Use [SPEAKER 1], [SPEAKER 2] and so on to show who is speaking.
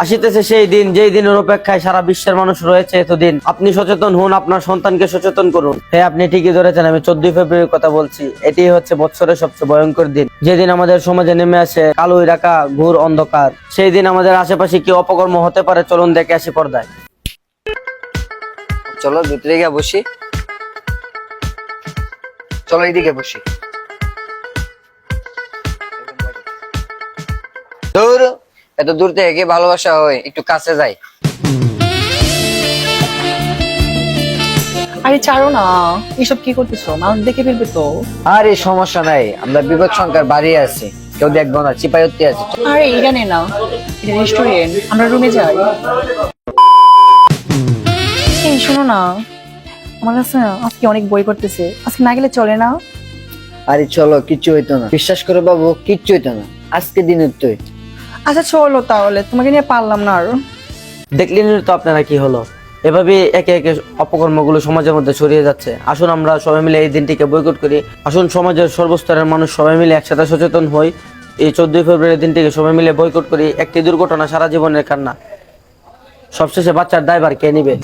[SPEAKER 1] আসিতেছে সেই দিন, যেই দিনের অপেক্ষায় সারা বিশ্বের মানুষ রয়েছে এতদিন। আপনি সচেতন হন, আপনার সন্তানকে সচেতন করুন। হ্যাঁ, আপনি ঠিকই ধরেছেন, আমি 14 ফেব্রুয়ারির কথা বলছি। এটি হচ্ছে বছরের সবচেয়ে ভয়ঙ্কর দিন, যেদিন আমাদের সমাজে নেমে আসে কালো রাখা ঘোর অন্ধকার। সেই দিন আমাদের আশেপাশে কি অপকর্ম হতে পারে, চলুন দেখে আসি পর্দায়।
[SPEAKER 2] চলো ভিতরে গিয়ে বসি। চলো এইদিকে বসি। দূর, এত দূর থেকে কি ভালোবাসা হয়? একটু কাছে যাই।
[SPEAKER 3] আরে ছাড়ো না, এসব কি করতেছো? মানুষ দেখে ফেলবে তো।
[SPEAKER 2] আরে সমস্যা নাই, আমরা বিপদ সংখ্যার বাড়ি আছি, কেউ দেখবো না, চিপায়ত্তি আছে।
[SPEAKER 3] আরে এখানে না, এটা রেস্টুরেন্ট, আমরা রুমে যাই। এই শোনো না, আমার কাছে না আজকে অনেক বই করতেছে, আজকে না গেলে চলে না?
[SPEAKER 2] আরে চলো, কিচ্ছু হইতো না, বিশ্বাস করো বাবু, কিচ্ছু হইতো না, আজকে দিনের তুই।
[SPEAKER 3] আচ্ছা চলো তাহলে, তোমাকে নিয়ে পারলাম না আর।
[SPEAKER 1] দেখলেন তো আপনারা কি হলো, এভাবে একে একে অপকর্মগুলো সমাজের মধ্যে ছড়িয়ে যাচ্ছে। আসুন আমরা সবাই মিলে এই দিনটিকে বয়কট করি। আসুন সমাজের সর্বস্তরের মানুষ সবাই মিলে একসাথে সচেতন হই। এই 14 ফেব্রুয়ারি দিনটিকে সবাই মিলে বয়কট করি। একটি দুর্ঘটনা সারা জীবনের কান্না, সবশেষে বাচ্চার দায়ভার কে নিবে?